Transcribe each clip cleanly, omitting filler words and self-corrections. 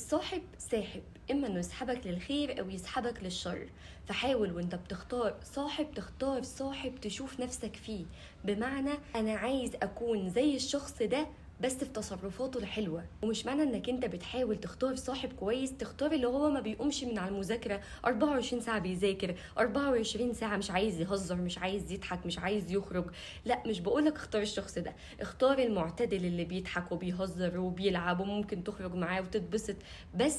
الصاحب ساحب، اما انه يسحبك للخير او يسحبك للشر. فحاول وانت بتختار صاحب تختار صاحب تشوف نفسك فيه، بمعنى انا عايز اكون زي الشخص ده بس في تصرفاته الحلوة. ومش معنى انك انت بتحاول تختار صاحب كويس تختار اللي هو ما بيقومش من على المذاكرة 24 ساعة بيذاكر 24 ساعة مش عايز يهزر مش عايز يضحك مش عايز يخرج. لا، مش بقولك اختار الشخص ده، اختار المعتدل اللي بيضحك وبيهزر وبيلعب وممكن تخرج معاه وتتبسط، بس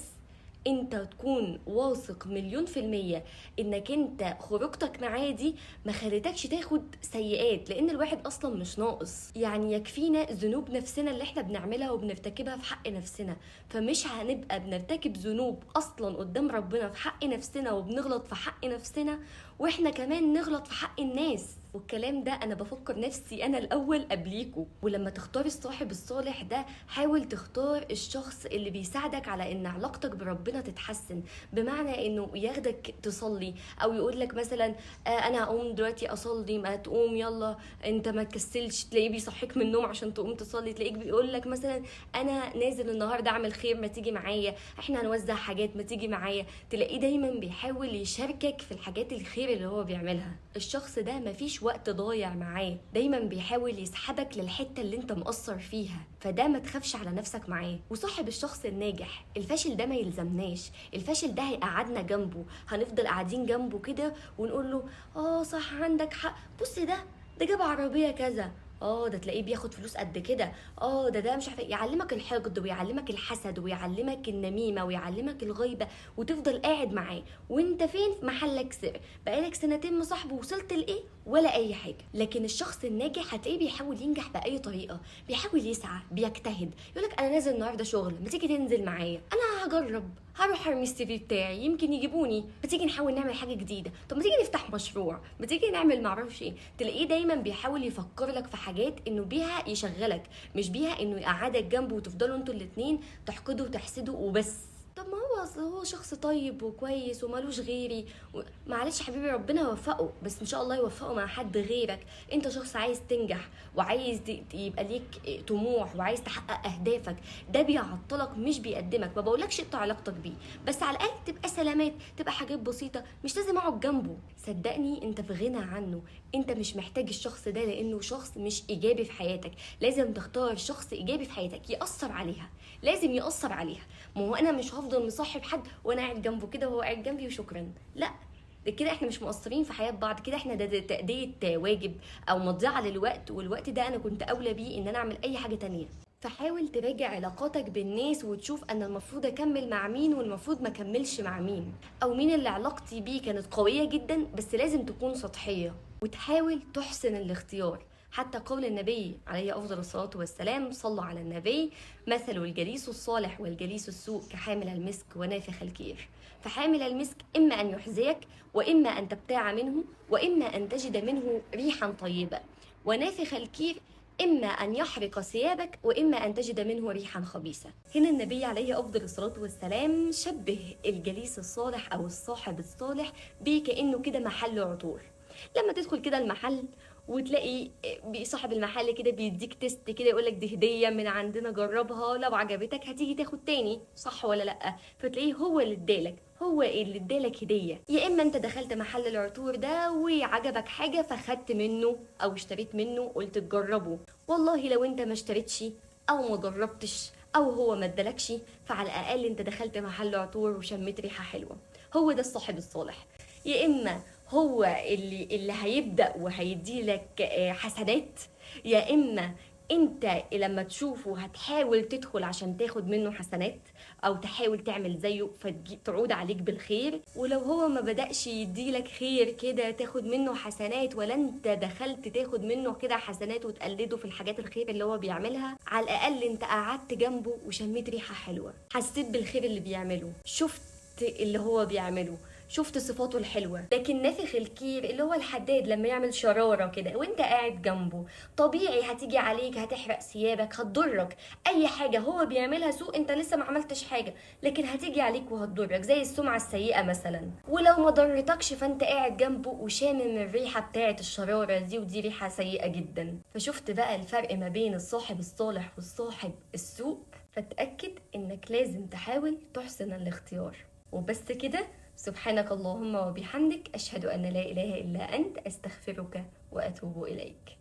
انت تكون واثق 1,000,000% انك انت خروجتك معاه دي ما خلتكش تاخد سيئات، لان الواحد اصلا مش ناقص. يعني يكفينا ذنوب نفسنا اللي احنا بنعملها وبنرتكبها في حق نفسنا، فمش هنبقى بنرتكب ذنوب اصلا قدام ربنا في حق نفسنا وبنغلط في حق نفسنا واحنا كمان نغلط في حق الناس. والكلام ده انا بفكر نفسي انا الاول قبليكوا. ولما تختار الصاحب الصالح ده حاول تختار الشخص اللي بيساعدك على ان علاقتك بربنا تتحسن، بمعنى انه ياخدك تصلي او يقول لك مثلا انا هقوم دلوقتي اصلي، ما تقوم يلا انت ما تكسلش، تلاقيه بيصحيك من النوم عشان تقوم تصلي، تلاقيك بيقول لك مثلا انا نازل النهارده اعمل خير ما تيجي معايا، احنا هنوزع حاجات ما تيجي معايا. تلاقيه دايما بيحاول يشاركك في الحاجات الخير اللي هو بيعملها. الشخص ده مفيش وقت ضايع معاه، دايما بيحاول يسحبك للحته اللي انت مقصر فيها، فده ما تخافش على نفسك معاه. وصاحب الشخص الناجح الفاشل ده ما يلزمناش، الفاشل ده هيقعدنا جنبه، هنفضل قاعدين جنبه كده ونقول له صح عندك حق، بص ده جاب عربيه كذا، ده تلاقيه بياخد فلوس قد كده، ده مش عارفه، يعلمك الحقد ويعلمك الحسد ويعلمك النميمه ويعلمك الغيبه، وتفضل قاعد معاه وانت فين في محلك سر، بقالك سنتين مصاحبه وصلت لايه ولا اي حاجه. لكن الشخص الناجح هتلاقيه بيحاول ينجح باي طريقه، بيحاول يسعى بيجتهد، يقولك انا نازل النهارده شغل ما تيجي تنزل معايا، انا هجرب هروح ارمي السي في بتاعي يمكن يجيبوني، ما تيجي نحاول نعمل حاجه جديده، طب ما تيجي نفتح مشروع، ما تيجي نعمل معرفش ايه. تلاقيه دايما بيحاول يفكر لك في حاجات انه بيها يشغلك، مش بيها انه يقعدك جنبه وتفضلوا انتوا الاتنين تحقدوا وتحسدوا وبس. طب ما هو اصل هو شخص طيب وكويس ومالوش غيري معلش حبيبي ربنا يوفقه، بس ان شاء الله يوفقه مع حد غيرك. انت شخص عايز تنجح وعايز يبقى ليك طموح وعايز تحقق اهدافك، ده بيعطلك مش بيقدمك. ما بقولكش اقطع علاقتك بيه، بس على الاقل تبقى سلامات، تبقى حاجات بسيطه، مش لازم اقعد جنبه. صدقني انت في غنى عنه، انت مش محتاج الشخص ده لانه شخص مش ايجابي في حياتك. لازم تختار شخص ايجابي في حياتك يأثر عليها، لازم يأثر عليها. ما هو انا مش هفضل مصاحب حد وانا قاعد جنبه كده وهو قاعد جنبي وشكرا، لا، كده احنا مش مقصرين في حياة بعض، كده احنا ده تأدية واجب او مضيعة للوقت، والوقت ده انا كنت اولى بيه ان انا اعمل اي حاجة تانية. فحاول تراجع علاقاتك بالناس وتشوف انا المفروض اكمل مع مين والمفروض ما اكملش مع مين، او مين اللي علاقتي بيه كانت قوية جدا بس لازم تكون سطحية. وتحاول تحسن الاختيار، حتى قول النبي عليه أفضل الصلاة والسلام صلوا على النبي: مثل الجليس الصالح والجليس السوء كحامل المسك ونافخ الكير. فحامل المسك إما أن يحزيك وإما أن تبتاع منه وإما أن تجد منه ريحا طيبة، ونافخ الكير إما أن يحرق ثيابك وإما أن تجد منه ريحا خبيثة. هنا النبي عليه أفضل الصلاة والسلام شبه الجليس الصالح أو الصاحب الصالح بكأنه كده محل عطور. لما تدخل كده المحل وتلاقي صاحب المحل كده بيديك تيست كده، يقولك دي هدية من عندنا جربها، لو عجبتك هتيجي تاخد تاني، صح ولا لأ؟ فتلاقيه هو اللي ادالك هدية. يا اما انت دخلت محل العطور ده وعجبك حاجة فخدت منه او اشتريت منه قلت تجربه. والله لو انت ما اشتريتش او ما جربتش او هو ما ادالكش، فعلى الاقل انت دخلت محل عطور وشميت ريحة حلوة. هو ده الصاحب الصالح. يا اما هو اللي هيبدأ وهيدي لك حسنات، يا اما انت لما تشوفه هتحاول تدخل عشان تاخد منه حسنات او تحاول تعمل زيه فتعود عليك بالخير. ولو هو ما بدأش يديلك خير كده تاخد منه حسنات، ولا انت دخلت تاخد منه كده حسنات وتقلده في الحاجات الخير اللي هو بيعملها، على الاقل انت قعدت جنبه وشميت ريحة حلوة، حسيت بالخير اللي بيعمله، شفت اللي هو بيعمله، شفت صفاته الحلوة. لكن نافخ الكير اللي هو الحداد لما يعمل شرارة كده وانت قاعد جنبه، طبيعي هتيجي عليك، هتحرق ثيابك، هتضرك. اي حاجة هو بيعملها سوء انت لسه ما عملتش حاجة، لكن هتيجي عليك وهتضرك، زي السمعة السيئة مثلا. ولو ما ضرتكش فانت قاعد جنبه وشامم الريحة بتاعة الشرارة دي، ودي ريحة سيئة جدا. فشفت بقى الفرق ما بين الصاحب الصالح والصاحب السوء؟ فتأكد انك لازم تحاول تحسن الاختيار. وبس كده، سبحانك اللهم وبحمدك، أشهد أن لا إله إلا أنت، أستغفرك وأتوب إليك.